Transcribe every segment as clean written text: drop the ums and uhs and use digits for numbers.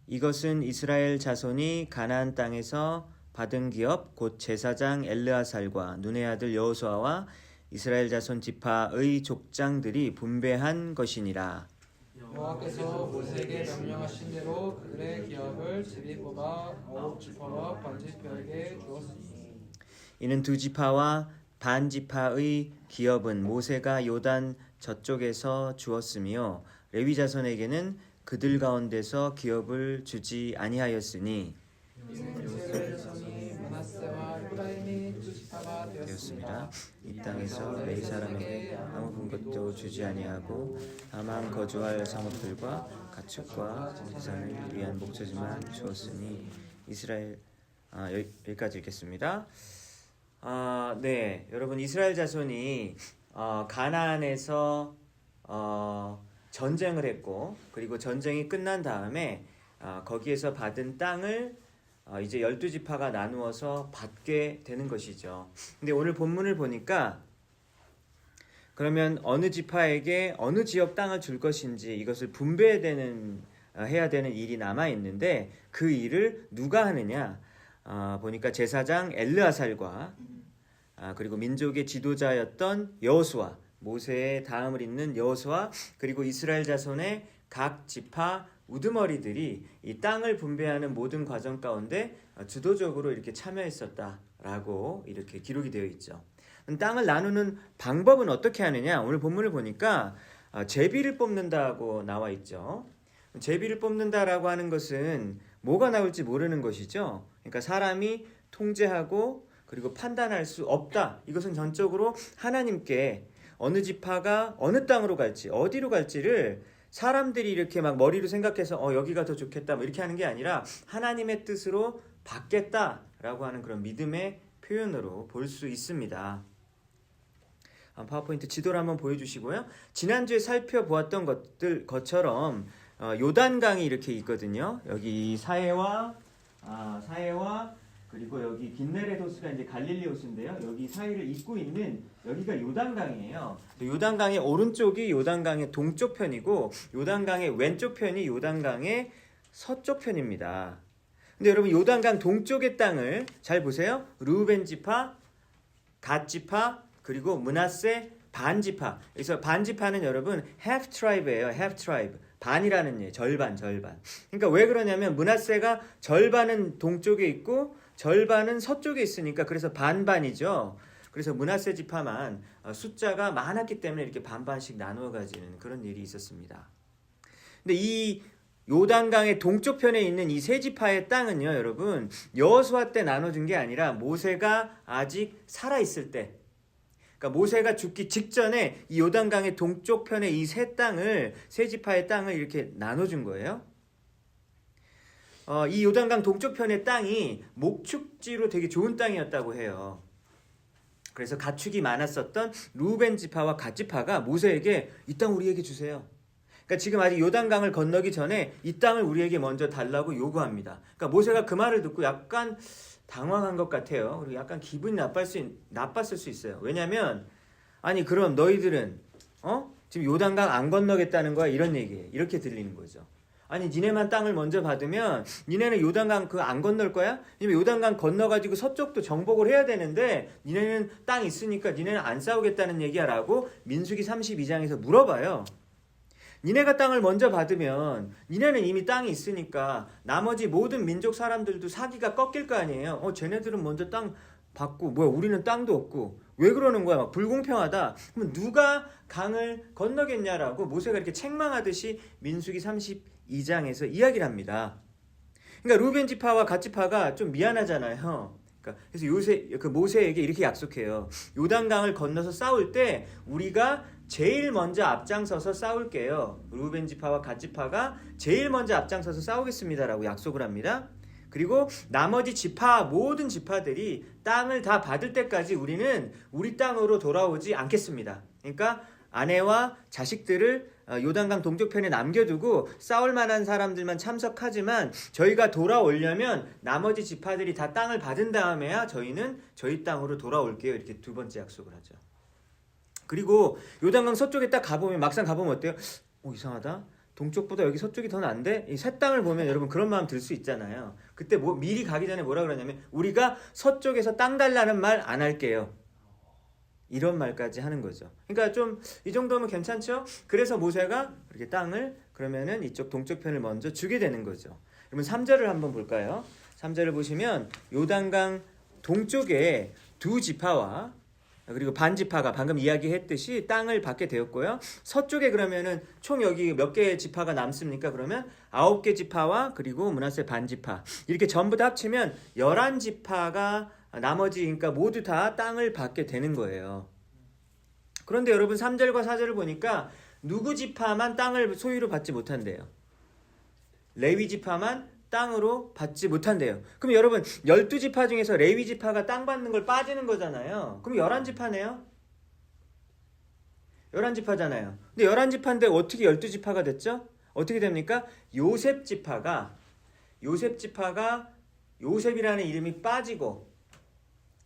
이것은 이스라엘 자손이 가나안 땅에서 받은 기업 곧 제사장 엘르아살과 눈의 아들 여호수아와 이스라엘 자손 지파의 족장들이 분배한 것이니라. 여호와께서 모세에게 명령하신 대로 그들의 기업을 제비 뽑아 9지파와 반지파에게 주었으니 이는 2지파와 반지파의 기업은 모세가 요단 저쪽에서 주었으며 레위 자손에게는 그들 가운데서 기업을 주지 아니하였으니 이는 이스라엘 자손이 므낫세와 에프라임이 2지파가 되었습니다. 되었습니다. 이 땅에서 레위 사람에게 아무 분 것도 주지 아니하고 다만 거주할 상업들과 가축과 재산을 위한 목젖만 주었으니 이스라엘 여기까지 읽겠습니다. 네, 여러분 이스라엘 자손이 가나안에서 전쟁을 했고 그리고 전쟁이 끝난 다음에 거기에서 받은 땅을 이제 12지파가 나누어서 받게 되는 것이죠. 근데 오늘 본문을 보니까 그러면 어느 지파에게 어느 지역 땅을 줄 것인지 이것을 해야 되는 일이 남아 있는데 그 일을 누가 하느냐? 보니까 제사장 엘르아살과 그리고 민족의 지도자였던 여호수아, 모세의 다음을 잇는 여호수아, 그리고 이스라엘 자손의 각 지파 우두머리들이 이 땅을 분배하는 모든 과정 가운데 주도적으로 이렇게 참여했었다라고 이렇게 기록이 되어 있죠. 땅을 나누는 방법은 어떻게 하느냐? 오늘 본문을 보니까 제비를 뽑는다고 나와 있죠. 제비를 뽑는다라고 하는 것은 뭐가 나올지 모르는 것이죠. 그러니까 사람이 통제하고 그리고 판단할 수 없다. 이것은 전적으로 하나님께 어느 지파가 어느 땅으로 갈지 어디로 갈지를 사람들이 이렇게 막 머리로 생각해서 여기가 더 좋겠다 뭐 이렇게 하는 게 아니라 하나님의 뜻으로 받겠다라고 하는 그런 믿음의 표현으로 볼 수 있습니다. 파워포인트 지도를 한번 보여주시고요. 지난주에 살펴보았던 것처럼 요단강이 이렇게 있거든요. 여기 사해와 그리고 여기 긴네렛 호수가 이제 갈릴리 호수인데요. 여기 사이를 잇고 있는 여기가 요단강이에요. 요단강의 오른쪽이 요단강의 동쪽 편이고 요단강의 왼쪽 편이 요단강의 서쪽 편입니다. 근데 여러분 요단강 동쪽의 땅을 잘 보세요. 르우벤 지파, 갓 지파, 그리고 므낫세 반지파. 그래서 반지파는 여러분 half tribe예요. half tribe. 반이라는 얘기, 절반. 그러니까 왜 그러냐면 므낫세가 절반은 동쪽에 있고 절반은 서쪽에 있으니까 그래서 반반이죠. 그래서 므낫세 지파만 숫자가 많았기 때문에 이렇게 반반씩 나누어 가지는 그런 일이 있었습니다. 근데 이 요단강의 동쪽 편에 있는 이 세 지파의 땅은요, 여러분 여호수아 때 나눠준 게 아니라 모세가 아직 살아 있을 때, 그러니까 모세가 죽기 직전에 이 요단강의 동쪽 편에 이 세 지파의 땅을 이렇게 나눠준 거예요. 이 요단강 동쪽 편의 땅이 목축지로 되게 좋은 땅이었다고 해요. 그래서 가축이 많았었던 루벤 지파와 갓 지파가 모세에게 이 땅 우리에게 주세요. 그러니까 지금 아직 요단강을 건너기 전에 이 땅을 우리에게 먼저 달라고 요구합니다. 그러니까 모세가 그 말을 듣고 약간 당황한 것 같아요. 그리고 약간 기분이 나빴을 수 있어요. 왜냐하면 아니 그럼 너희들은 지금 요단강 안 건너겠다는 거야? 이런 얘기예요. 이렇게 들리는 거죠. 아니 니네만 땅을 먼저 받으면 니네는 요단강 안 건널 거야? 아니면 요단강 건너가지고 서쪽도 정복을 해야 되는데 니네는 땅 있으니까 니네는 안 싸우겠다는 얘기야 라고 민수기 32장에서 물어봐요. 니네가 땅을 먼저 받으면 니네는 이미 땅이 있으니까 나머지 모든 민족 사람들도 사기가 꺾일 거 아니에요. 쟤네들은 먼저 땅 받고 뭐야 우리는 땅도 없고 왜 그러는 거야? 막 불공평하다. 그러면 누가 강을 건너겠냐라고 모세가 이렇게 책망하듯이 민수기 32장에서 이야기를 합니다. 그러니까 루벤 지파와 갓 지파가 좀 미안하잖아요. 그래서 모세에게 이렇게 약속해요. 요단강을 건너서 싸울 때 우리가 제일 먼저 앞장서서 싸울게요. 루벤 지파와 갓 지파가 제일 먼저 앞장서서 싸우겠습니다라고 약속을 합니다. 그리고 나머지 모든 지파들이 땅을 다 받을 때까지 우리는 우리 땅으로 돌아오지 않겠습니다. 그러니까 아내와 자식들을 요단강 동쪽편에 남겨두고 싸울 만한 사람들만 참석하지만 저희가 돌아오려면 나머지 지파들이 다 땅을 받은 다음에야 저희는 저희 땅으로 돌아올게요. 이렇게 두 번째 약속을 하죠. 그리고 요단강 서쪽에 딱 가보면 막상 가보면 어때요? 이상하다. 동쪽보다 여기 서쪽이 더 난데? 이 새 땅을 보면 여러분 그런 마음 들 수 있잖아요. 그때 뭐 미리 가기 전에 뭐라 그러냐면 우리가 서쪽에서 땅 달라는 말 안 할게요. 이런 말까지 하는 거죠. 그러니까 좀 이 정도면 괜찮죠? 그래서 모세가 이렇게 땅을 그러면은 이쪽 동쪽 편을 먼저 주게 되는 거죠. 그러면 3절을 한번 볼까요? 3절을 보시면 요단강 동쪽에 두 지파와 그리고 반 지파가 방금 이야기했듯이 땅을 받게 되었고요. 서쪽에 그러면은 총 여기 몇 개의 지파가 남습니까? 그러면 9개 지파와 그리고 므낫세 반 지파 이렇게 전부 다 합치면 11지파가 나머지 그러니까 모두 다 땅을 받게 되는 거예요. 그런데 여러분 3절과 4절을 보니까 누구 지파만 땅을 소유로 받지 못한대요. 레위 지파만 땅으로 받지 못한대요. 그럼 여러분 12지파 중에서 레위 지파가 땅 받는 걸 빠지는 거잖아요. 그럼 11지파네요. 11지파잖아요. 근데 11지파인데 어떻게 12지파가 됐죠? 어떻게 됩니까? 요셉 지파가 요셉이라는 이름이 빠지고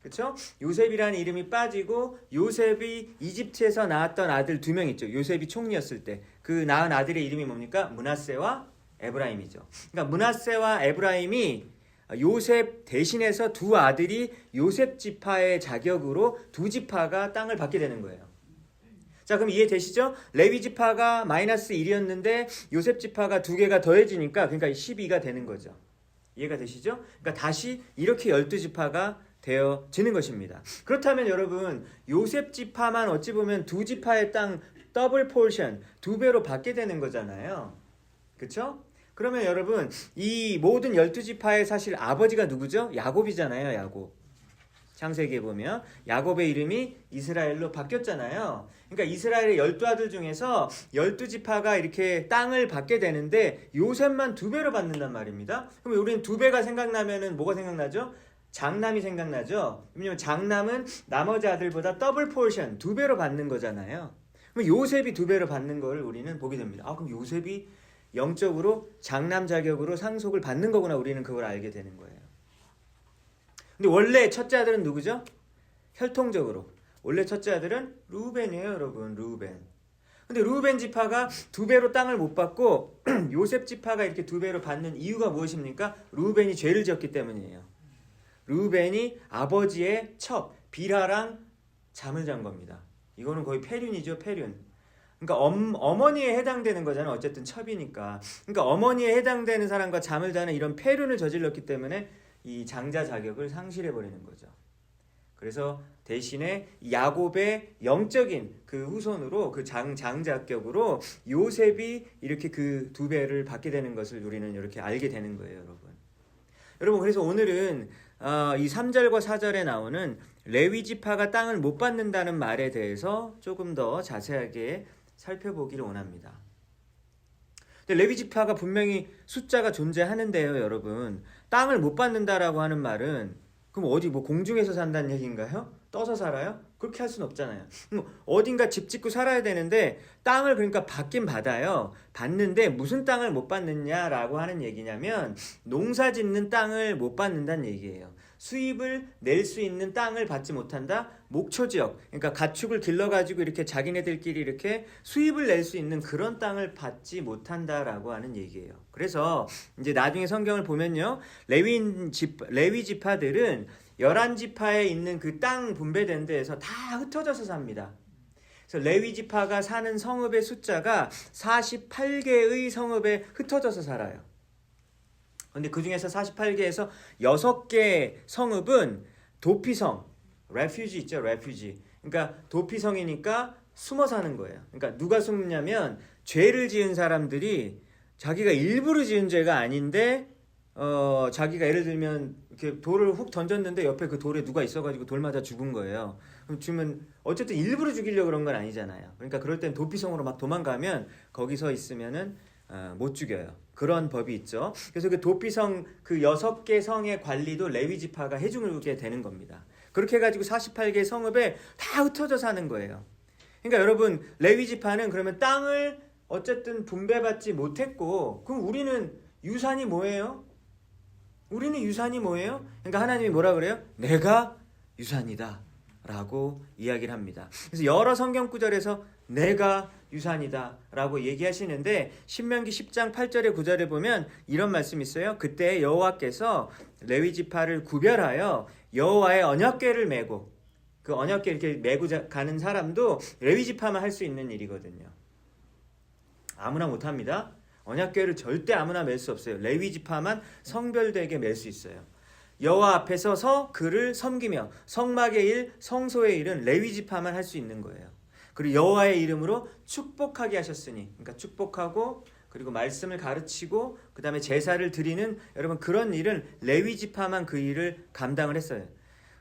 그렇죠? 요셉이라는 이름이 빠지고 요셉이 이집트에서 낳았던 아들 2명 있죠. 요셉이 총리였을 때 그 낳은 아들의 이름이 뭡니까? 므낫세와 에브라임이죠. 그러니까 므낫세와 에브라임이 요셉 대신해서 두 아들이 요셉 지파의 자격으로 두 지파가 땅을 받게 되는 거예요. 자, 그럼 이해되시죠? 레위 지파가 마이너스 1이었는데 요셉 지파가 2개가 더해지니까 그러니까 12가 되는 거죠. 이해가 되시죠? 그러니까 다시 이렇게 12지파가 되어지는 것입니다. 그렇다면 여러분 요셉 지파만 어찌 보면 두 지파의 땅 더블 포션 2배로 받게 되는 거잖아요. 그렇죠? 그러면 여러분 이 모든 12지파의 사실 아버지가 누구죠? 야곱이잖아요. 야곱. 창세기에 보면 야곱의 이름이 이스라엘로 바뀌었잖아요. 그러니까 이스라엘의 12아들 중에서 12지파가 이렇게 땅을 받게 되는데 요셉만 2배로 받는단 말입니다. 그럼 우리는 2배가 생각나면은 뭐가 생각나죠? 장남이 생각나죠. 왜냐면 장남은 나머지 아들보다 더블 포션 2배로 받는 거잖아요. 그럼 요셉이 2배로 받는 걸 우리는 보게 됩니다. 아, 그럼 요셉이 영적으로 장남 자격으로 상속을 받는 거구나. 우리는 그걸 알게 되는 거예요. 근데 원래 첫째 아들은 누구죠? 혈통적으로 원래 첫째 아들은 루벤이에요. 여러분 루벤. 근데 루벤 지파가 2배로 땅을 못 받고 요셉 지파가 이렇게 2배로 받는 이유가 무엇입니까? 루벤이 죄를 지었기 때문이에요. 루벤이 아버지의 첩 비라랑 잠을 잔 겁니다. 이거는 거의 폐륜이죠. 폐륜. 그러니까 어머니에 해당되는 거잖아요. 어쨌든 첩이니까. 그러니까 어머니에 해당되는 사람과 잠을 자는 이런 폐륜을 저질렀기 때문에 이 장자 자격을 상실해버리는 거죠. 그래서 대신에 야곱의 영적인 그 후손으로 그 장자격으로 요셉이 이렇게 그 2배를 받게 되는 것을 우리는 이렇게 알게 되는 거예요. 여러분 그래서 오늘은 이 3절과 4절에 나오는 레위 지파가 땅을 못 받는다는 말에 대해서 조금 더 자세하게 살펴보기를 원합니다. 근데 레위 지파가 분명히 숫자가 존재하는데요, 여러분. 땅을 못 받는다라고 하는 말은 그럼 어디 뭐 공중에서 산다는 얘기인가요? 떠서 살아요? 그렇게 할 수는 없잖아요. 어딘가 집 짓고 살아야 되는데 땅을 그러니까 받긴 받아요. 받는데 무슨 땅을 못 받느냐라고 하는 얘기냐면 농사 짓는 땅을 못 받는다는 얘기예요. 수입을 낼 수 있는 땅을 받지 못한다. 목초지역, 그러니까 가축을 길러가지고 이렇게 자기네들끼리 이렇게 수입을 낼 수 있는 그런 땅을 받지 못한다라고 하는 얘기예요. 그래서 이제 나중에 성경을 보면요, 레위 지파들은 11지파에 있는 그 땅 분배된 데에서 다 흩어져서 삽니다. 그래서 레위 지파가 사는 성읍의 숫자가 48개의 성읍에 흩어져서 살아요. 근데 그 중에서 48개에서 6개 성읍은 도피성, 레퓨지 있죠, 레퓨지. 그러니까 도피성이니까 숨어 사는 거예요. 그러니까 누가 숨냐면 죄를 지은 사람들이 자기가 일부러 지은 죄가 아닌데 자기가 예를 들면 이렇게 돌을 훅 던졌는데 옆에 그 돌에 누가 있어가지고 돌 맞아 죽은 거예요. 그럼 주면 어쨌든 일부러 죽이려고 그런 건 아니잖아요. 그러니까 그럴 땐 도피성으로 막 도망가면 거기서 있으면은 못 죽여요. 그런 법이 있죠. 그래서 그 도피성 그 6개 성의 관리도 레위 지파가 해주게 되는 겁니다. 그렇게 해가지고 48개 성읍에 다 흩어져 사는 거예요. 그러니까 여러분 레위 지파는 그러면 땅을 어쨌든 분배받지 못했고 그럼 우리는 유산이 뭐예요? 우리는 유산이 뭐예요? 그러니까 하나님이 뭐라 그래요? 내가 유산이다 라고 이야기를 합니다. 그래서 여러 성경 구절에서 내가 유산이다 라고 얘기하시는데 신명기 10장 8절의 구절에 보면 이런 말씀이 있어요. 그때 여호와께서 레위 지파를 구별하여 여호와의 언약궤를 메고, 그 언약궤 이렇게 메고 가는 사람도 레위 지파만 할 수 있는 일이거든요. 아무나 못합니다. 언약궤를 절대 아무나 멜 수 없어요. 레위 지파만 성별되게 멜 수 있어요. 여호와 앞에 서서 그를 섬기며 성막의 일, 성소의 일은 레위 지파만 할 수 있는 거예요. 그리고 여호와의 이름으로 축복하게 하셨으니, 그러니까 축복하고 그리고 말씀을 가르치고 그 다음에 제사를 드리는, 여러분 그런 일은 레위 지파만 그 일을 감당을 했어요.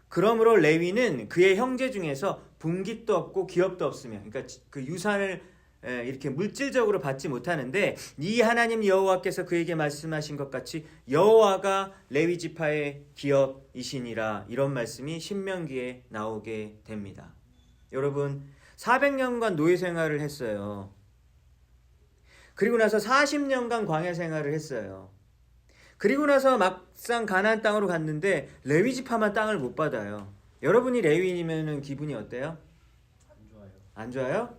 그러므로 레위는 그의 형제 중에서 분깃도 없고 기업도 없으며, 그러니까 그 유산을 이렇게 물질적으로 받지 못하는데 네 하나님 여호와께서 그에게 말씀하신 것 같이 여호와가 레위 지파의 기업이시니라, 이런 말씀이 신명기에 나오게 됩니다. 여러분 400년간 노예 생활을 했어요. 그리고 나서 40년간 광야 생활을 했어요. 그리고 나서 막상 가나안 땅으로 갔는데 레위 지파만 땅을 못 받아요. 여러분이 레위인이면 기분이 어때요? 안 좋아요. 안 좋아요?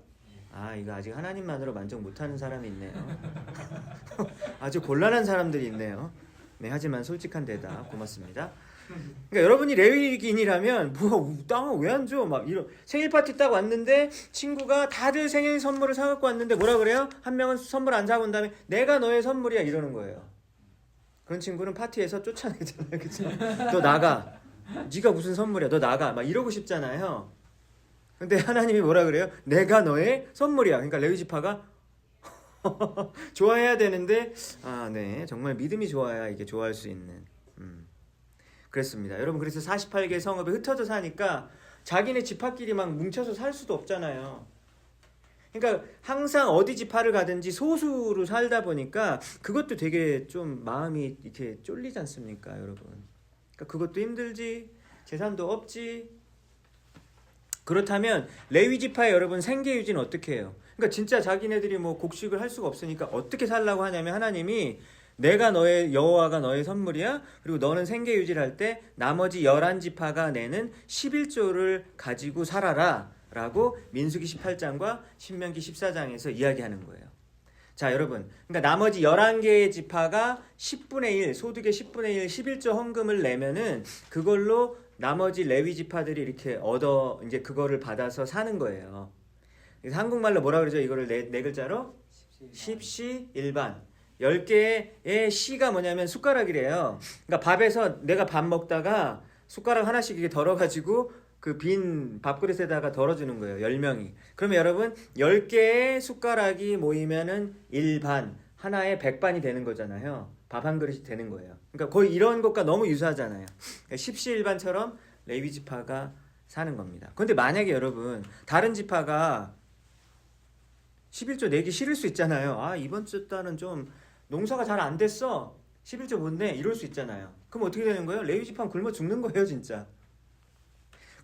아, 이거 아직 하나님만으로 만족 못하는 사람이 있네요. 아주 곤란한 사람들이 있네요. 네, 하지만 솔직한 대답 고맙습니다. 그러니까 여러분이 레위인이라면 뭐 땅을 왜 안 줘? 막 이런 생일 파티 딱 왔는데 친구가 다들 생일 선물을 사갖고 왔는데 뭐라 그래요? 한 명은 선물 안 사고 온 다음에 내가 너의 선물이야 이러는 거예요. 그런 친구는 파티에서 쫓아내잖아요, 그렇죠? 너 나가. 네가 무슨 선물이야? 너 나가. 막 이러고 싶잖아요. 근데 하나님이 뭐라 그래요? 내가 너의 선물이야. 그러니까 레위 지파가 좋아해야 되는데, 아, 네, 정말 믿음이 좋아야 이게 좋아할 수 있는. 그랬습니다. 여러분 그래서 48개 성읍에 흩어져 사니까 자기네 지파끼리 막 뭉쳐서 살 수도 없잖아요. 그러니까 항상 어디 지파를 가든지 소수로 살다 보니까 그것도 되게 좀 마음이 이렇게 쫄리지 않습니까, 여러분? 그러니까 그것도 힘들지, 재산도 없지. 그렇다면 레위 지파의 여러분 생계 유지는 어떻게 해요? 그러니까 진짜 자기네들이 뭐 곡식을 할 수가 없으니까 어떻게 살라고 하냐면 하나님이 내가 너의 여호와가 너의 선물이야. 그리고 너는 생계 유지를 할 때 나머지 11지파가 내는 11조를 가지고 살아라 라고 민수기 18장과 신명기 14장에서 이야기하는 거예요. 자, 여러분, 그러니까 나머지 11개의 지파가 10분의 1, 소득의 10분의 1, 11조 헌금을 내면은 그걸로 나머지 레위 지파들이 이렇게 이제 그거를 받아서 사는 거예요. 그래서 한국말로 뭐라 그러죠? 이거를 네 글자로 십시일반. 10개의 시가 뭐냐면 숟가락이래요. 그러니까 밥에서 내가 밥 먹다가 숟가락 하나씩 이렇게 덜어가지고 그 빈 밥그릇에다가 덜어주는 거예요. 10명이. 그러면 여러분 10개의 숟가락이 모이면은 1반, 하나에 100반이 되는 거잖아요. 밥 한 그릇이 되는 거예요. 그러니까 거의 이런 것과 너무 유사하잖아요. 그러니까 십시일반처럼 레위 지파가 사는 겁니다. 그런데 만약에 여러분 다른 지파가 11조 내기 싫을 수 있잖아요. 아, 이번 주 달은 좀 농사가 잘 안 됐어. 11조 못 내. 이럴 수 있잖아요. 그럼 어떻게 되는 거예요? 레위 지파는 굶어 죽는 거예요, 진짜.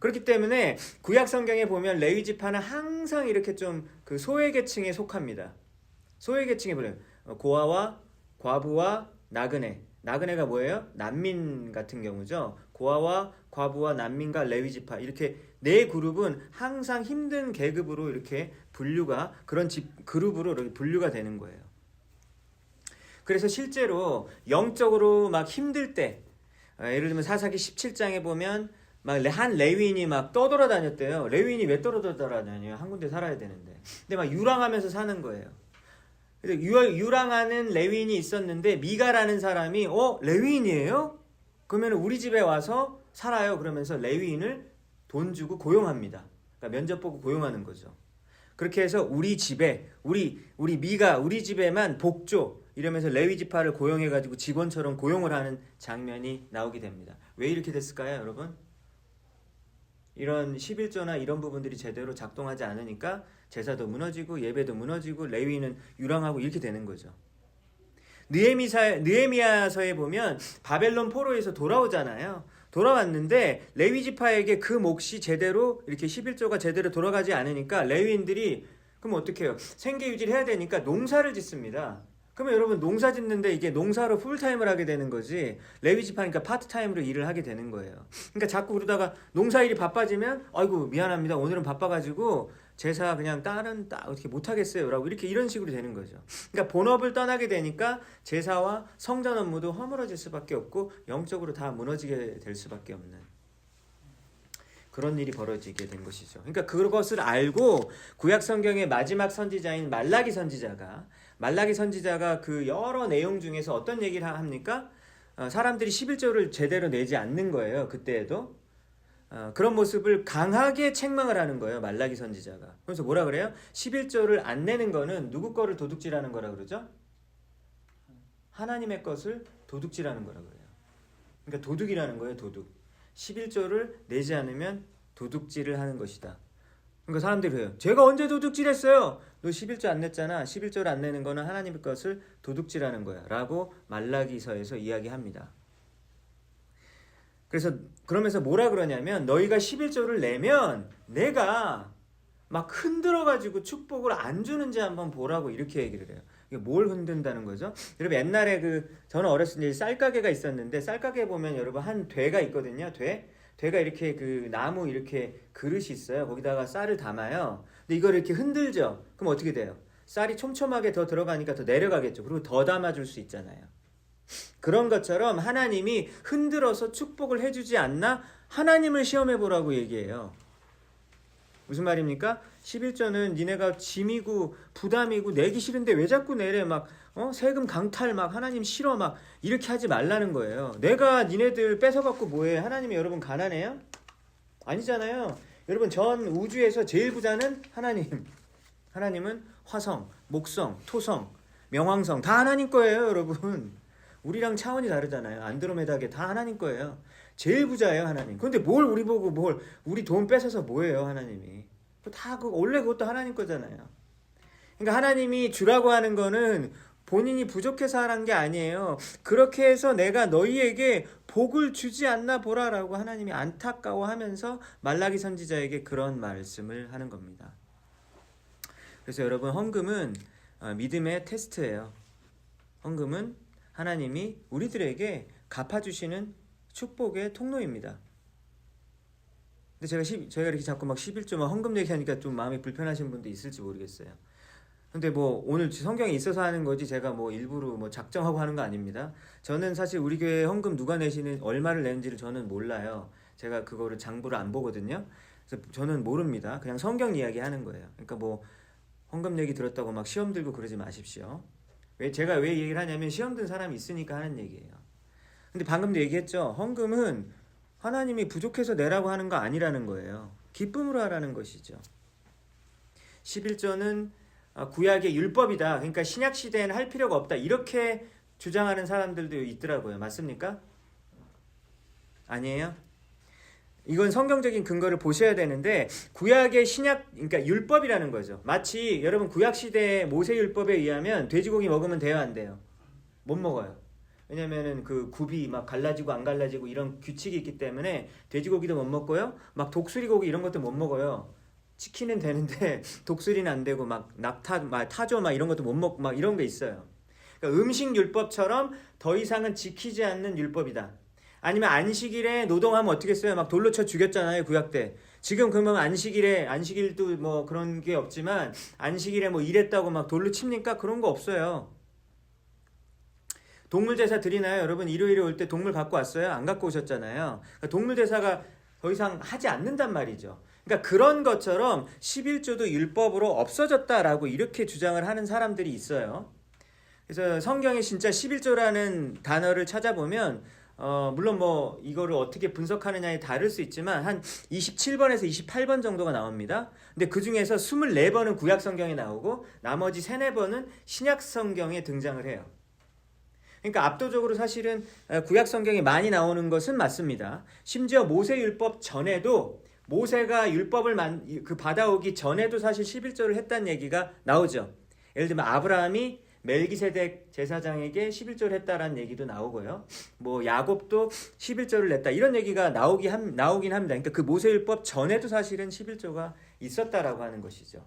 그렇기 때문에 구약 성경에 보면 레위 지파는 항상 이렇게 좀 그 소외계층에 속합니다. 소외계층에 보면 고아와 과부와 나그네. 나그네가 뭐예요? 난민 같은 경우죠. 고아와 과부와 난민과 레위 지파, 이렇게 네 그룹은 항상 힘든 계급으로 이렇게 분류가, 그런 그룹으로 이렇게 분류가 되는 거예요. 그래서 실제로 영적으로 막 힘들 때, 예를 들면 사사기 17장에 보면 막 한 레위인이 막 떠돌아다녔대요. 레위인이 왜 떠돌아다녀요? 한 군데 살아야 되는데. 근데 막 유랑하면서 사는 거예요. 그래서 유랑하는 레위인이 있었는데 미가라는 사람이 레위인이에요? 그러면 우리 집에 와서 살아요. 그러면서 레위인을 돈 주고 고용합니다. 그러니까 면접 보고 고용하는 거죠. 그렇게 해서 우리 집에 우리 미가 우리 집에만 복조 이러면서 레위 지파를 고용해가지고 직원처럼 고용을 하는 장면이 나오게 됩니다. 왜 이렇게 됐을까요, 여러분? 이런 11조나 이런 부분들이 제대로 작동하지 않으니까 제사도 무너지고 예배도 무너지고 레위인은 유랑하고 이렇게 되는 거죠. 느헤미야서에 보면 바벨론 포로에서 돌아오잖아요. 돌아왔는데 레위 지파에게 그 몫이 제대로 이렇게 11조가 제대로 돌아가지 않으니까 레위인들이 그럼 어떻게 해요? 생계 유지를 해야 되니까 농사를 짓습니다. 그러면 여러분 농사 짓는데 이게 농사로 풀타임을 하게 되는 거지 레위 지파니까 파트타임으로 일을 하게 되는 거예요. 그러니까 자꾸 그러다가 농사일이 바빠지면 아이고 미안합니다. 오늘은 바빠가지고 제사 그냥 딸은 어떻게 못하겠어요 라고 이런 식으로 되는 거죠. 그러니까 본업을 떠나게 되니까 제사와 성전 업무도 허물어질 수밖에 없고 영적으로 다 무너지게 될 수밖에 없는 그런 일이 벌어지게 된 것이죠. 그러니까 그것을 알고 구약 성경의 마지막 선지자인 말라기 선지자가 그 여러 내용 중에서 어떤 얘기를 합니까? 사람들이 11조를 제대로 내지 않는 거예요. 그때에도. 그런 모습을 강하게 책망을 하는 거예요. 말라기 선지자가. 그래서 뭐라 그래요? 11조를 안 내는 거는 누구 거를 도둑질하는 거라 그러죠? 하나님의 것을 도둑질하는 거라 그래요. 그러니까 도둑이라는 거예요. 도둑. 11조를 내지 않으면 도둑질을 하는 것이다. 그러니까 사람들이 그래요. 제가 언제 도둑질했어요? 너 11조 안 냈잖아. 11조를 안 내는 거는 하나님의 것을 도둑질하는 거야. 라고 말라기서에서 이야기합니다. 그러면서 뭐라 그러냐면 너희가 11조를 내면 내가 막 흔들어가지고 축복을 안 주는지 한번 보라고 이렇게 얘기를 해요. 이게 뭘 흔든다는 거죠? 여러분 옛날에 저는 어렸을 때 쌀가게가 있었는데 쌀가게에 보면 여러분 한 되가 있거든요. 되가 이렇게 그 나무 이렇게 그릇이 있어요. 거기다가 쌀을 담아요. 근데 이걸 이렇게 흔들죠. 그럼 어떻게 돼요? 쌀이 촘촘하게 더 들어가니까 더 내려가겠죠. 그리고 더 담아줄 수 있잖아요. 그런 것처럼 하나님이 흔들어서 축복을 해주지 않나? 하나님을 시험해보라고 얘기해요. 무슨 말입니까? 11조는 니네가 짐이고 부담이고 내기 싫은데 왜 자꾸 내래 막 세금 강탈 막 하나님 싫어 막 이렇게 하지 말라는 거예요. 내가 니네들 뺏어갖고 뭐해? 하나님이 여러분 가난해요? 아니잖아요. 여러분 전 우주에서 제일 부자는 하나님. 하나님은 화성, 목성, 토성, 명왕성 다 하나님 거예요 여러분. 우리랑 차원이 다르잖아요. 안드로메다계 다 하나님 거예요. 제일 부자예요 하나님. 그런데 뭘 우리 보고 우리 돈 뺏어서 뭐예요 하나님이. 다 원래 그것도 하나님 거잖아요. 그러니까 하나님이 주라고 하는 거는 본인이 부족해서 하는 게 아니에요. 그렇게 해서 내가 너희에게 복을 주지 않나 보라라고 하나님이 안타까워하면서 말라기 선지자에게 그런 말씀을 하는 겁니다. 그래서 여러분 헌금은 믿음의 테스트예요. 헌금은 하나님이 우리들에게 갚아주시는 축복의 통로입니다. 근데 제가 이렇게 자꾸 막 11조만 헌금 얘기하니까 좀 마음이 불편하신 분도 있을지 모르겠어요. 근데 오늘 성경에 있어서 하는 거지 제가 일부러 작정하고 하는 거 아닙니다. 저는 사실 우리 교회 헌금 누가 내시는 얼마를 내는지를 저는 몰라요. 제가 그거를 장부를 안 보거든요. 그래서 저는 모릅니다. 그냥 성경 이야기 하는 거예요. 그러니까 헌금 얘기 들었다고 막 시험 들고 그러지 마십시오. 제가 왜 얘기를 하냐면 시험 든 사람이 있으니까 하는 얘기예요. 근데 방금도 얘기했죠. 헌금은 하나님이 부족해서 내라고 하는 거 아니라는 거예요. 기쁨으로 하라는 것이죠. 11조는 구약의 율법이다. 그러니까 신약 시대에는 할 필요가 없다. 이렇게 주장하는 사람들도 있더라고요. 맞습니까? 아니에요? 이건 성경적인 근거를 보셔야 되는데 구약의 그러니까 율법이라는 거죠. 마치 여러분 구약 시대의 모세 율법에 의하면 돼지고기 먹으면 돼요, 안 돼요? 못 먹어요. 왜냐면은 그 굽이 막 갈라지고 안 갈라지고 이런 규칙이 있기 때문에 돼지고기도 못 먹고요. 막 독수리 고기 이런 것도 못 먹어요. 치킨은 되는데 독수리는 안 되고 막 타조 막 이런 것도 못 먹고 막 이런 게 있어요. 그러니까 음식 율법처럼 더 이상은 지키지 않는 율법이다. 아니면 안식일에 노동하면 어떻게 했어요? 막 돌로 쳐 죽였잖아요, 구약 때. 지금 그러면 안식일도 그런 게 없지만 안식일에 일했다고 막 돌로 칩니까? 그런 거 없어요. 동물 제사 드리나요? 여러분 일요일에 올 때 동물 갖고 왔어요? 안 갖고 오셨잖아요. 그러니까 동물 제사가 더 이상 하지 않는단 말이죠. 그러니까 그런 것처럼 11조도 율법으로 없어졌다라고 이렇게 주장을 하는 사람들이 있어요. 그래서 성경에 진짜 11조라는 단어를 찾아보면 물론 이거를 어떻게 분석하느냐에 다를 수 있지만 한 27번에서 28번 정도가 나옵니다. 근데 그 중에서 24번은 구약 성경에 나오고 나머지 3, 4번은 신약 성경에 등장을 해요. 그러니까 압도적으로 사실은 구약 성경에 많이 나오는 것은 맞습니다. 심지어 모세 율법 전에도 모세가 율법을 받아오기 전에도 사실 11조를 했다는 얘기가 나오죠. 예를 들면 아브라함이 멜기세덱 제사장에게 11조를 했다라는 얘기도 나오고요. 야곱도 11조를 냈다 이런 얘기가 나오긴 합니다. 그러니까 그 모세율법 전에도 사실은 11조가 있었다라고 하는 것이죠.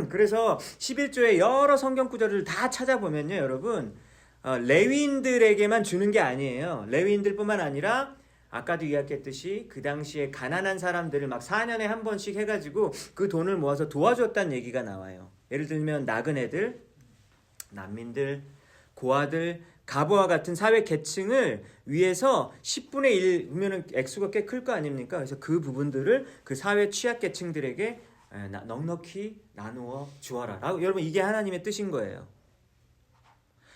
그래서 11조의 여러 성경 구절을 다 찾아보면요, 여러분, 레위인들에게만 주는 게 아니에요. 레위인들뿐만 아니라 아까도 이야기했듯이 그 당시에 가난한 사람들을 막 4년에 한 번씩 해가지고 그 돈을 모아서 도와줬다는 얘기가 나와요. 예를 들면 나그네들, 난민들, 고아들, 가부와 같은 사회 계층을 위해서 10분의 1이면 액수가 꽤 클 거 아닙니까? 그래서 그 부분들을 그 사회 취약 계층들에게 넉넉히 나누어 주어라. 여러분, 이게 하나님의 뜻인 거예요.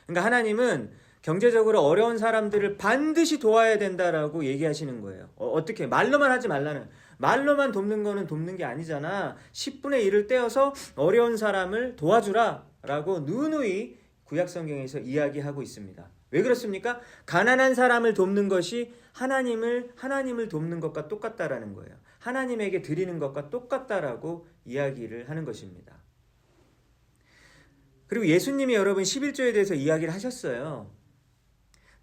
그러니까 하나님은 경제적으로 어려운 사람들을 반드시 도와야 된다라고 얘기하시는 거예요. 어떻게? 말로만 하지 말라는. 말로만 돕는 거는 돕는 게 아니잖아. 10분의 1을 떼어서 어려운 사람을 도와주라 라고 누누이 구약성경에서 이야기하고 있습니다. 왜 그렇습니까? 가난한 사람을 돕는 것이 하나님을 돕는 것과 똑같다라는 거예요. 하나님에게 드리는 것과 똑같다라고 이야기를 하는 것입니다. 그리고 예수님이 여러분 11조에 대해서 이야기를 하셨어요.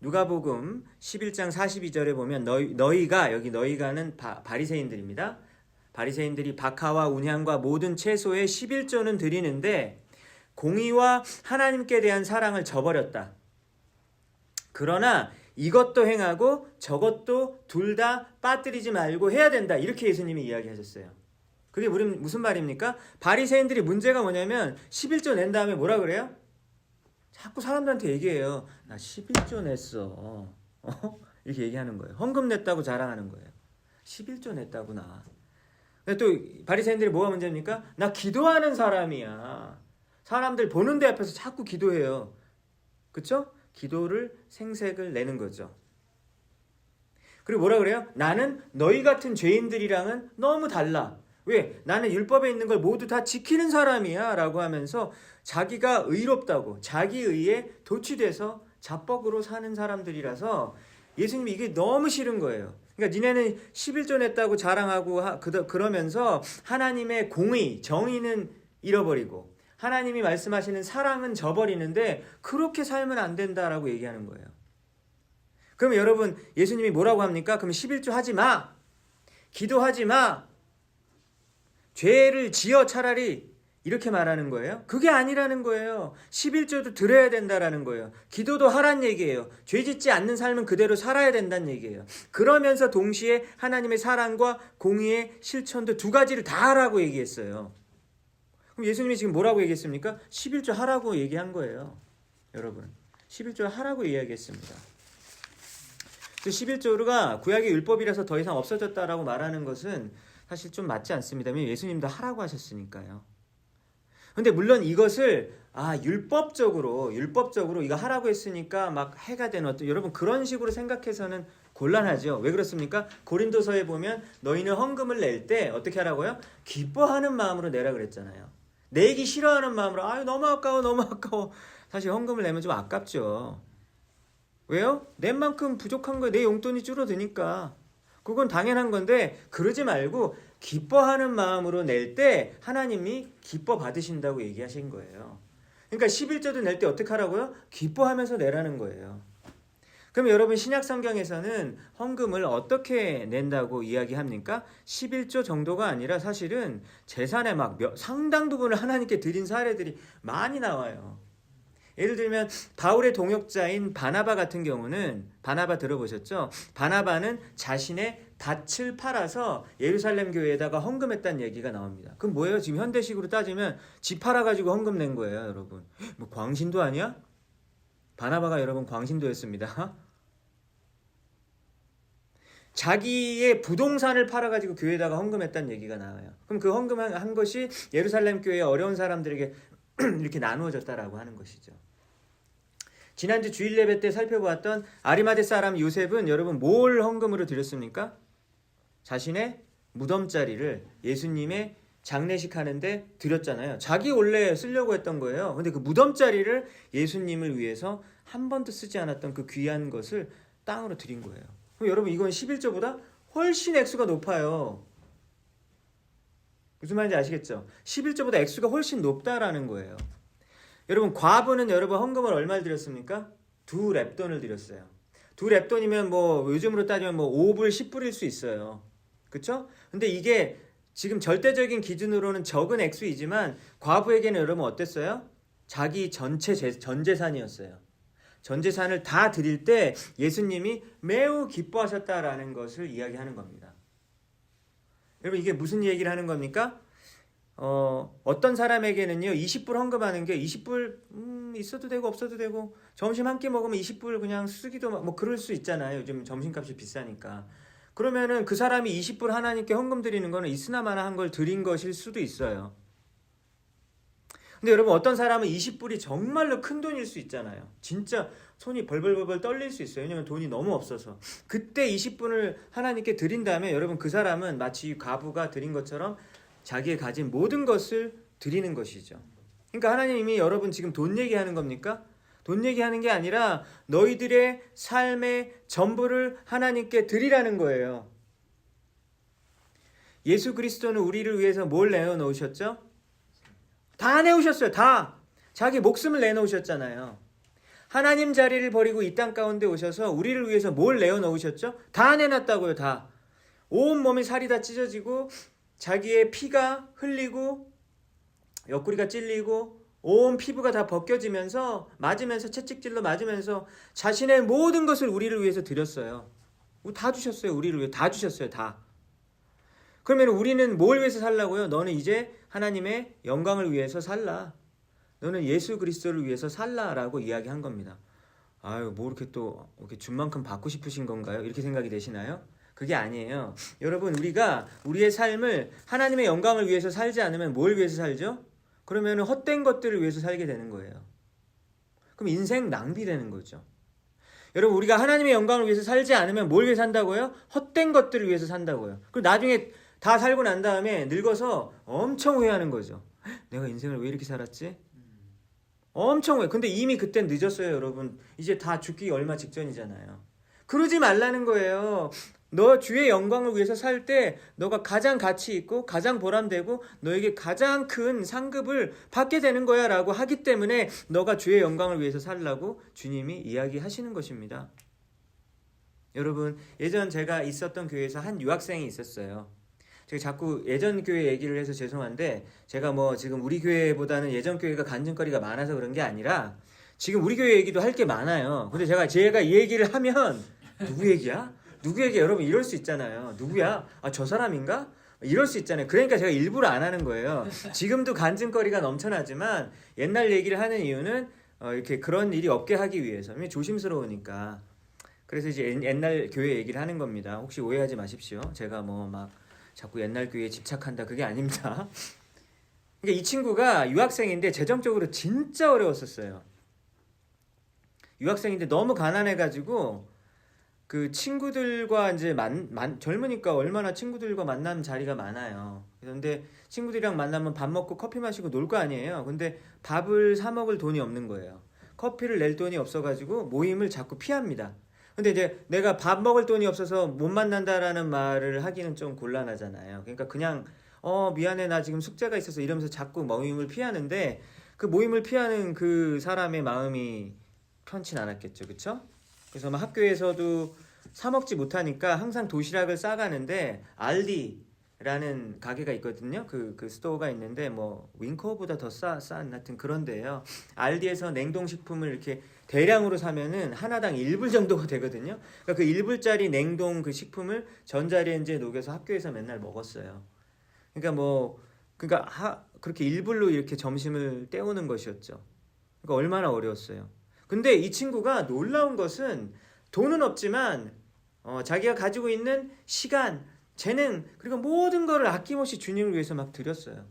누가복음 11장 42절에 보면 너희가, 여기 너희가는 바리새인들입니다. 바리새인들이 박하와 운향과 모든 채소의 11조는 드리는데 공의와 하나님께 대한 사랑을 저버렸다. 그러나 이것도 행하고 저것도 둘 다 빠뜨리지 말고 해야 된다. 이렇게 예수님이 이야기하셨어요. 그게 무슨 말입니까? 바리새인들이 문제가 뭐냐면 11조 낸 다음에 뭐라 그래요? 자꾸 사람들한테 얘기해요. 나 11조 냈어. 이렇게 얘기하는 거예요. 헌금 냈다고 자랑하는 거예요. 11조 냈다구나. 근데 또 바리새인들이 뭐가 문제입니까? 나 기도하는 사람이야. 사람들 보는 데 앞에서 자꾸 기도해요. 그쵸? 기도를 생색을 내는 거죠. 그리고 뭐라 그래요? 나는 너희 같은 죄인들이랑은 너무 달라. 왜? 나는 율법에 있는 걸 모두 다 지키는 사람이야 라고 하면서 자기가 의롭다고 자기 의에 도취돼서 자뻑으로 사는 사람들이라서 예수님이 이게 너무 싫은 거예요. 그러니까 니네는 11조 냈다고 자랑하고 그러면서 하나님의 공의, 정의는 잃어버리고 하나님이 말씀하시는 사랑은 저버리는데 그렇게 살면 안 된다라고 얘기하는 거예요. 그러면 여러분 예수님이 뭐라고 합니까? 그럼 11조 하지 마. 기도하지 마. 죄를 지어 차라리 이렇게 말하는 거예요? 그게 아니라는 거예요. 11조도 드려야 된다라는 거예요. 기도도 하란 얘기예요. 죄 짓지 않는 삶은 그대로 살아야 된다는 얘기예요. 그러면서 동시에 하나님의 사랑과 공의의 실천도 두 가지를 다 하라고 얘기했어요. 그럼 예수님이 지금 뭐라고 얘기했습니까? 11조 하라고 얘기한 거예요. 여러분 11조 하라고 이야기했습니다. 11조가 구약의 율법이라서 더 이상 없어졌다라고 말하는 것은 사실 좀 맞지 않습니다. 예수님도 하라고 하셨으니까요. 근데 물론 이것을 율법적으로 이거 하라고 했으니까 막 해가 되는 어떤 여러분 그런 식으로 생각해서는 곤란하죠. 왜 그렇습니까? 고린도서에 보면 너희는 헌금을 낼 때 어떻게 하라고요? 기뻐하는 마음으로 내라 그랬잖아요. 내기 싫어하는 마음으로 너무 아까워. 사실 헌금을 내면 좀 아깝죠. 왜요? 낸 만큼 부족한 거예요. 내 용돈이 줄어드니까. 그건 당연한 건데 그러지 말고 기뻐하는 마음으로 낼 때 하나님이 기뻐 받으신다고 얘기하신 거예요. 그러니까 11조도 낼 때 어떻게 하라고요? 기뻐하면서 내라는 거예요. 그럼 여러분 신약 성경에서는 헌금을 어떻게 낸다고 이야기합니까? 11조 정도가 아니라 사실은 재산의 상당 부분을 하나님께 드린 사례들이 많이 나와요. 예를 들면 바울의 동역자인 바나바 같은 경우는 바나바 들어보셨죠? 바나바는 자신의 밭을 팔아서 예루살렘 교회에다가 헌금했다는 얘기가 나옵니다. 그럼 뭐예요? 지금 현대식으로 따지면 집 팔아가지고 헌금 낸 거예요, 여러분. 뭐 광신도 아니야? 바나바가 여러분 광신도였습니다. 자기의 부동산을 팔아가지고 교회에다가 헌금했다는 얘기가 나와요. 그럼 그 헌금한 것이 예루살렘 교회의 어려운 사람들에게 이렇게 나누어졌다라고 하는 것이죠. 지난주 주일 예배 때 살펴보았던 아리마대 사람 요셉은 여러분 뭘 헌금으로 드렸습니까? 자신의 무덤자리를 예수님의 장례식 하는데 드렸잖아요. 자기 원래 쓰려고 했던 거예요. 근데 그 무덤자리를 예수님을 위해서 한 번도 쓰지 않았던 그 귀한 것을 땅으로 드린 거예요. 그럼 여러분 이건 11조보다 훨씬 액수가 높아요. 무슨 말인지 아시겠죠? 11조보다 액수가 훨씬 높다라는 거예요. 여러분 과부는 여러분 헌금을 얼마를 드렸습니까? 2렙돈을 드렸어요. 2렙돈이면 뭐 요즘으로 따지면 뭐 5불, 10불일 수 있어요. 그쵸? 근데 이게 지금 절대적인 기준으로는 적은 액수이지만 과부에게는 여러분 어땠어요? 자기 전 재산이었어요. 전 재산을 다 드릴 때 예수님이 매우 기뻐하셨다라는 것을 이야기하는 겁니다. 여러분 이게 무슨 얘기를 하는 겁니까? 어떤 사람에게는요 20불 헌금하는 게 20불 있어도 되고 없어도 되고 점심 한 끼 먹으면 20불 그냥 쓰기도 뭐 그럴 수 있잖아요. 요즘 점심값이 비싸니까. 그러면은 그 사람이 20불 하나님께 헌금 드리는 거는 있으나마나 한 걸 드린 것일 수도 있어요. 근데 여러분 어떤 사람은 20불이 정말로 큰 돈일 수 있잖아요. 진짜 손이 벌벌벌 떨릴 수 있어요. 왜냐면 돈이 너무 없어서. 그때 20불을 하나님께 드린 다음에 여러분 그 사람은 마치 과부가 드린 것처럼 자기의 가진 모든 것을 드리는 것이죠. 그러니까 하나님이 여러분 지금 돈 얘기하는 겁니까? 돈 얘기하는 게 아니라 너희들의 삶의 전부를 하나님께 드리라는 거예요. 예수 그리스도는 우리를 위해서 뭘 내어놓으셨죠? 다 내오셨어요. 다. 자기 목숨을 내놓으셨잖아요. 하나님 자리를 버리고 이 땅 가운데 오셔서 우리를 위해서 뭘 내어놓으셨죠? 다 내놨다고요. 다. 온몸이 살이 다 찢어지고 자기의 피가 흘리고 옆구리가 찔리고 온 피부가 다 벗겨지면서 맞으면서 채찍질로 맞으면서 자신의 모든 것을 우리를 위해서 드렸어요. 다 주셨어요. 우리를 위해 다 주셨어요. 다. 그러면 우리는 뭘 위해서 살라고요? 너는 이제 하나님의 영광을 위해서 살라. 너는 예수 그리스도를 위해서 살라라고 이야기한 겁니다. 아유, 뭐 이렇게 또 이렇게 준 만큼 받고 싶으신 건가요? 이렇게 생각이 되시나요? 그게 아니에요. 여러분 우리가 우리의 삶을 하나님의 영광을 위해서 살지 않으면 뭘 위해서 살죠? 그러면 헛된 것들을 위해서 살게 되는 거예요. 그럼 인생 낭비되는 거죠. 여러분 우리가 하나님의 영광을 위해서 살지 않으면 뭘 위해서 산다고요? 헛된 것들을 위해서 산다고요. 그리고 나중에 다 살고 난 다음에 늙어서 엄청 후회하는 거죠. 내가 인생을 왜 이렇게 살았지? 엄청 후회. 근데 이미 그땐 늦었어요, 여러분. 이제 다 죽기 얼마 직전이잖아요. 그러지 말라는 거예요. 너 주의 영광을 위해서 살 때 너가 가장 가치 있고 가장 보람되고 너에게 가장 큰 상급을 받게 되는 거야 라고 하기 때문에 너가 주의 영광을 위해서 살라고 주님이 이야기하시는 것입니다. 여러분 예전 제가 있었던 교회에서 한 유학생이 있었어요. 제가 자꾸 예전 교회 얘기를 해서 죄송한데 제가 뭐 지금 우리 교회보다는 예전 교회가 간증거리가 많아서 그런 게 아니라 지금 우리 교회 얘기도 할 게 많아요. 근데 제가 이 얘기를 하면 누구 얘기야? 누구 얘기야? 여러분 이럴 수 있잖아요. 누구야? 아, 저 사람인가? 이럴 수 있잖아요. 그러니까 제가 일부러 안 하는 거예요. 지금도 간증거리가 넘쳐나지만 옛날 얘기를 하는 이유는 이렇게 그런 일이 없게 하기 위해서. 조심스러우니까. 그래서 이제 옛날 교회 얘기를 하는 겁니다. 혹시 오해하지 마십시오. 제가 뭐 막 자꾸 옛날 교회에 집착한다 그게 아닙니다. 그러니까 이 친구가 유학생인데 재정적으로 진짜 어려웠었어요. 유학생인데 너무 가난해가지고 그 친구들과 이제 젊으니까 얼마나 친구들과 만나는 자리가 많아요. 그런데 친구들이랑 만나면 밥 먹고 커피 마시고 놀 거 아니에요. 근데 밥을 사 먹을 돈이 없는 거예요. 커피를 낼 돈이 없어가지고 모임을 자꾸 피합니다. 근데 이제 내가 밥 먹을 돈이 없어서 못 만난다라는 말을 하기는 좀 곤란하잖아요. 그러니까 그냥 미안해 나 지금 숙제가 있어서 이러면서 자꾸 모임을 피하는데 그 모임을 피하는 그 사람의 마음이 편치 않았겠죠. 그쵸? 그래서 막 학교에서도 사 먹지 못하니까 항상 도시락을 싸가는데 알디라는 가게가 있거든요. 그 스토어가 있는데 뭐 윙커보다 더 싼 하여튼 그런 데예요. 알디에서 냉동식품을 이렇게 대량으로 사면은 하나당 1불 정도가 되거든요. 그러니까 그 1불짜리 냉동 그 식품을 전자레인지에 녹여서 학교에서 맨날 먹었어요. 그러니까 그렇게 1불로 이렇게 점심을 때우는 것이었죠. 그러니까 얼마나 어려웠어요. 근데 이 친구가 놀라운 것은 돈은 없지만 자기가 가지고 있는 시간, 재능 그리고 모든 거를 아낌없이 주님을 위해서 막 드렸어요.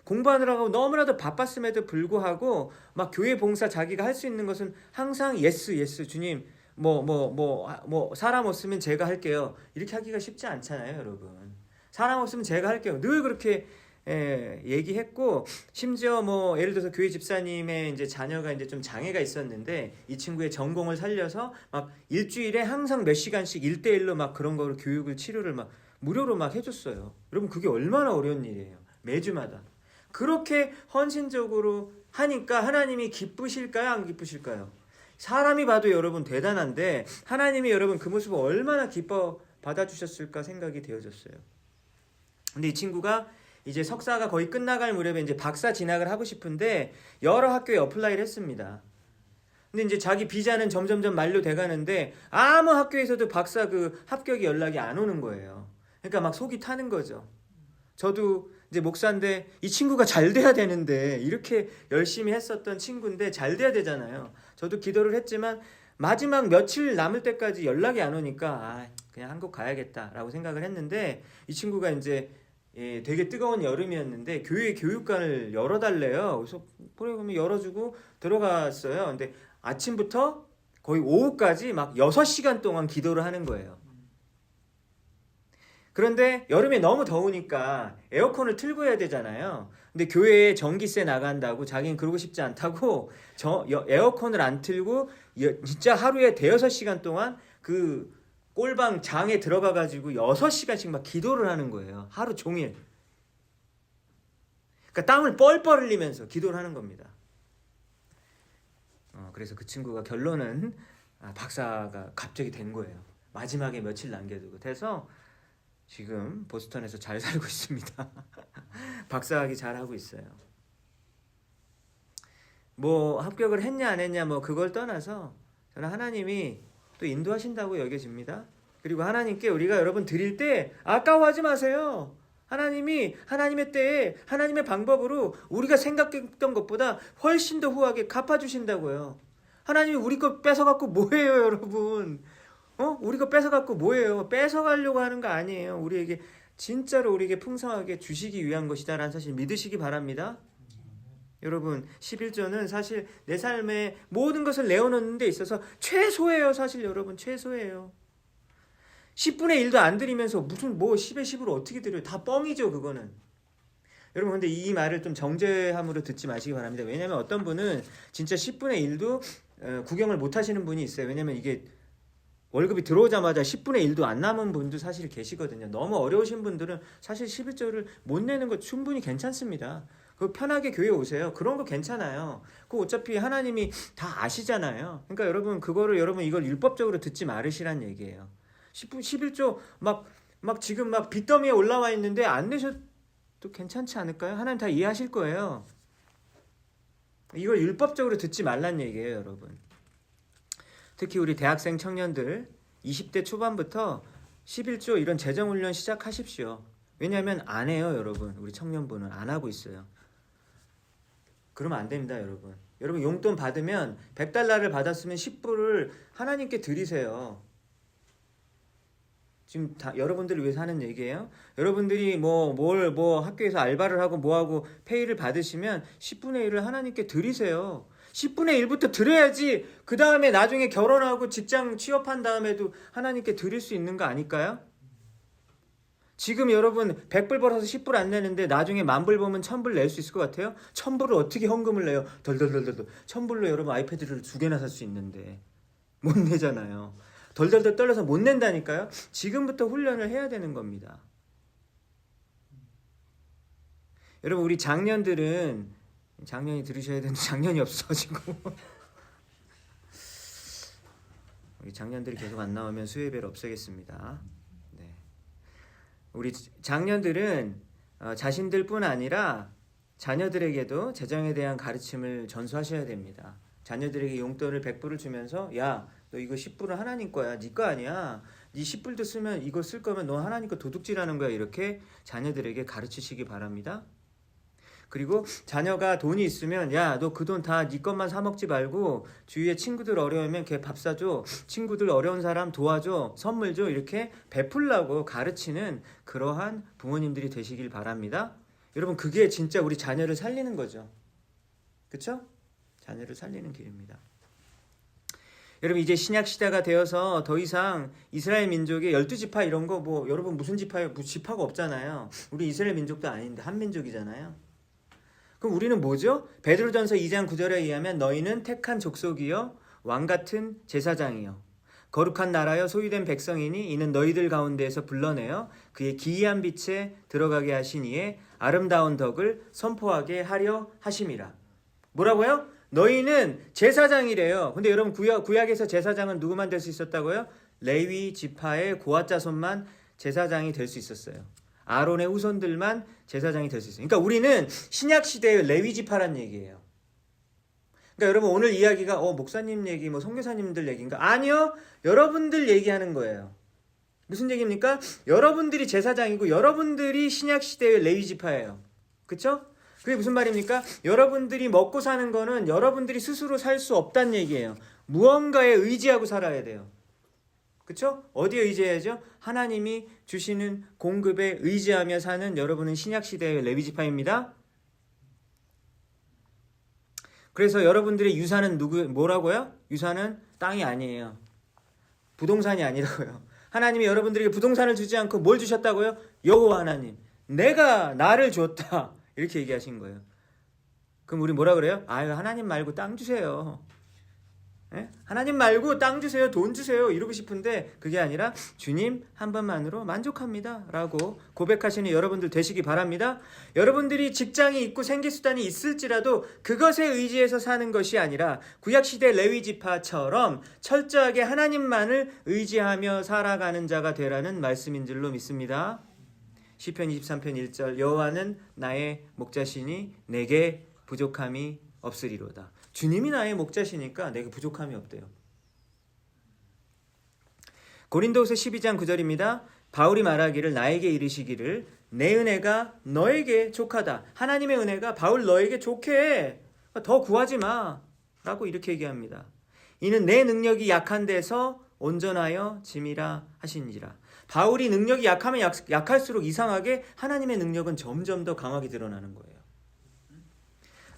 공부하느라고 너무나도 바빴음에도 불구하고 막 교회 봉사 자기가 할 수 있는 것은 항상 예스 주님 뭐 사람 없으면 제가 할게요. 이렇게 하기가 쉽지 않잖아요, 여러분. 사람 없으면 제가 할게요. 늘 그렇게 얘기했고 심지어 뭐 예를 들어서 교회 집사님의 이제 자녀가 이제 좀 장애가 있었는데 이 친구의 전공을 살려서 막 일주일에 항상 몇 시간씩 1대1로 막 그런 거를 교육을 치료를 막 무료로 막 해줬어요. 여러분 그게 얼마나 어려운 일이에요. 매주마다 그렇게 헌신적으로 하니까 하나님이 기쁘실까요? 안 기쁘실까요? 사람이 봐도 여러분 대단한데 하나님이 여러분 그 모습을 얼마나 기뻐 받아주셨을까 생각이 되어졌어요. 근데 이 친구가 이제 석사가 거의 끝나갈 무렵에 이제 박사 진학을 하고 싶은데 여러 학교에 어플라이를 했습니다. 근데 이제 자기 비자는 점점점 만료돼 가는데 아무 학교에서도 박사 그 합격이 연락이 안 오는 거예요. 그러니까 막 속이 타는 거죠. 저도 이제 목사인데 이 친구가 잘 돼야 되는데 이렇게 열심히 했었던 친구인데 잘 돼야 되잖아요. 저도 기도를 했지만 마지막 며칠 남을 때까지 연락이 안 오니까 그냥 한국 가야겠다라고 생각을 했는데 이 친구가 이제 되게 뜨거운 여름이었는데 교회 교육관을 열어달래요. 그래서 그래 그러면 열어주고 들어갔어요. 근데 아침부터 거의 오후까지 막 6시간 동안 기도를 하는 거예요. 그런데 여름에 너무 더우니까 에어컨을 틀고 해야 되잖아요. 근데 교회에 전기세 나간다고 자기는 그러고 싶지 않다고 에어컨을 안 틀고 진짜 하루에 대여섯 시간 동안 그 꼴방 장에 들어가 가지고 6시간씩 막 기도를 하는 거예요. 하루 종일. 그러니까 땀을 뻘뻘 흘리면서 기도를 하는 겁니다. 그래서 그 친구가 결론은 박사가 갑자기 된 거예요. 마지막에 며칠 남겨두고. 돼서 지금 보스턴에서 잘 살고 있습니다. 박사학위 잘 하고 있어요. 뭐 합격을 했냐 안 했냐 뭐 그걸 떠나서 저는 하나님이 또 인도하신다고 여겨집니다. 그리고 하나님께 우리가 여러분 드릴 때 아까워하지 마세요. 하나님이 하나님의 때에 하나님의 방법으로 우리가 생각했던 것보다 훨씬 더 후하게 갚아주신다고요. 하나님이 우리 거 뺏어갖고 뭐해요 여러분. 우리 거 뺏어갖고 뭐예요? 뺏어가려고 하는 거 아니에요. 우리에게 진짜로 우리에게 풍성하게 주시기 위한 것이다라는 사실 믿으시기 바랍니다. 여러분 11조는 사실 내 삶에 모든 것을 내어놓는 데 있어서 최소예요. 사실 여러분 최소예요. 10분의 1도 안 드리면서 무슨 뭐 10의 10으로 어떻게 드려요? 다 뻥이죠 그거는. 여러분 근데 이 말을 좀 정제함으로 듣지 마시기 바랍니다. 왜냐하면 어떤 분은 진짜 10분의 1도 구경을 못 하시는 분이 있어요. 왜냐하면 이게 월급이 들어오자마자 10분의 1도 안 남은 분도 사실 계시거든요. 너무 어려우신 분들은 사실 11조를 못 내는 거 충분히 괜찮습니다. 그 편하게 교회 오세요. 그런 거 괜찮아요. 그 어차피 하나님이 다 아시잖아요. 그러니까 여러분 그거를 여러분 이걸 율법적으로 듣지 말으시란 얘기예요. 11조 막 지금 막 빚더미에 올라와 있는데 안 내셔도 괜찮지 않을까요? 하나님 다 이해하실 거예요. 이걸 율법적으로 듣지 말란 얘기예요, 여러분. 특히 우리 대학생 청년들 20대 초반부터 11조 이런 재정훈련 시작하십시오. 왜냐하면 안 해요, 여러분. 우리 청년부는 안 하고 있어요. 그러면 안 됩니다, 여러분. 여러분 용돈 받으면 100달러를 받았으면 10불을 하나님께 드리세요. 지금 다 여러분들을 위해서 하는 얘기예요. 여러분들이 뭐 학교에서 알바를 하고 뭐하고 페이를 받으시면 10분의 1을 하나님께 드리세요. 10분의 1부터 드려야지 그 다음에 나중에 결혼하고 직장 취업한 다음에도 하나님께 드릴 수 있는 거 아닐까요? 지금 여러분 100불 벌어서 10불 안 내는데 나중에 10,000불 벌면 1,000불 낼 수 있을 것 같아요? 1,000불을 어떻게 헌금을 내요? 덜덜덜덜 1,000불로 여러분 아이패드를 2개나 살 수 있는데 못 내잖아요. 덜덜덜 떨려서 못 낸다니까요. 지금부터 훈련을 해야 되는 겁니다. 여러분 우리 장년들은 작년이 들으셔야 되는데 작년이 없어지고 우리 작년들이 계속 안 나오면 수혜배를 없애겠습니다. 네. 우리 장년들은 자신들뿐 아니라 자녀들에게도 재정에 대한 가르침을 전수하셔야 됩니다. 자녀들에게 용돈을 100불을 주면서 야, 너 이거 10불은 하나님 거야. 네 거 아니야. 네 10불도 쓰면 이거 쓸 거면 너 하나님 거 도둑질하는 거야. 이렇게 자녀들에게 가르치시기 바랍니다. 그리고 자녀가 돈이 있으면 야, 너 그 돈 다 네 것만 사 먹지 말고 주위에 친구들 어려우면 걔 밥 사줘. 친구들 어려운 사람 도와줘. 선물 줘. 이렇게 베풀라고 가르치는 그러한 부모님들이 되시길 바랍니다. 여러분 그게 진짜 우리 자녀를 살리는 거죠. 그렇죠? 자녀를 살리는 길입니다. 여러분 이제 신약 시대가 되어서 더 이상 이스라엘 민족의 12지파 이런 거 뭐 여러분 무슨 지파예요? 지파가 없잖아요. 우리 이스라엘 민족도 아닌데 한 민족이잖아요. 그럼 우리는 뭐죠? 베드로전서 2장 9절에 의하면 너희는 택한 족속이요 왕같은 제사장이요 거룩한 나라여 소유된 백성이니 이는 너희들 가운데에서 불러내어 그의 기이한 빛에 들어가게 하신 이의 아름다운 덕을 선포하게 하려 하심이라. 뭐라고요? 너희는 제사장이래요. 근데 여러분 구약에서 제사장은 누구만 될 수 있었다고요? 레위 지파의 고앗 자손만 제사장이 될 수 있었어요. 아론의 후손들만 제사장이 될 수 있어요. 그러니까 우리는 신약 시대의 레위 지파란 얘기예요. 그러니까 여러분 오늘 이야기가 목사님 얘기, 뭐 선교사님들 얘기인가? 아니요, 여러분들 얘기하는 거예요. 무슨 얘기입니까? 여러분들이 제사장이고 여러분들이 신약 시대의 레위 지파예요. 그렇죠? 그게 무슨 말입니까? 여러분들이 먹고 사는 거는 여러분들이 스스로 살 수 없다는 얘기예요. 무언가에 의지하고 살아야 돼요. 그렇죠? 어디에 의지해야죠? 하나님이 주시는 공급에 의지하며 사는 여러분은 신약 시대의 레위 지파입니다. 그래서 여러분들의 유산은 뭐라고요? 유산은 땅이 아니에요. 부동산이 아니라고요. 하나님이 여러분들에게 부동산을 주지 않고 뭘 주셨다고요? 여호와 하나님, 내가 나를 줬다. 이렇게 얘기하신 거예요. 그럼 우리 뭐라 그래요? 아유, 하나님 말고 땅 주세요. 예? 하나님 말고 땅 주세요, 돈 주세요 이러고 싶은데 그게 아니라 주님 한 번만으로 만족합니다 라고 고백하시는 여러분들 되시기 바랍니다. 여러분들이 직장이 있고 생계수단이 있을지라도 그것에 의지해서 사는 것이 아니라 구약시대 레위지파처럼 철저하게 하나님만을 의지하며 살아가는 자가 되라는 말씀인 줄로 믿습니다. 시편 23편 1절 여호와는 나의 목자시니 내게 부족함이 없으리로다. 주님이 나의 목자시니까 내게 부족함이 없대요. 고린도후서 12장 9절입니다. 바울이 말하기를 나에게 이르시기를 내 은혜가 너에게 족하다. 하나님의 은혜가 바울 너에게 좋게 더 구하지 마 라고 이렇게 얘기합니다. 이는 내 능력이 약한 데서 온전하여 짐이라 하신지라. 바울이 능력이 약하면 약할수록 이상하게 하나님의 능력은 점점 더 강하게 드러나는 거예요.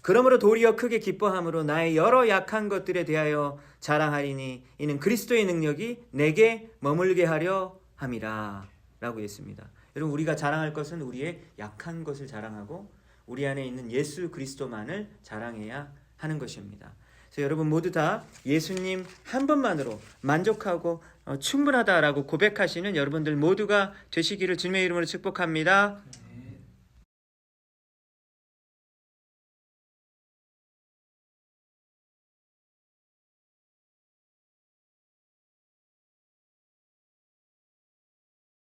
그러므로 도리어 크게 기뻐함으로 나의 여러 약한 것들에 대하여 자랑하리니 이는 그리스도의 능력이 내게 머물게 하려 함이라 라고 했습니다. 여러분 우리가 자랑할 것은 우리의 약한 것을 자랑하고 우리 안에 있는 예수 그리스도만을 자랑해야 하는 것입니다. 그래서 여러분 모두 다 예수님 한 번만으로 만족하고 충분하다라고 고백하시는 여러분들 모두가 되시기를 주님의 이름으로 축복합니다.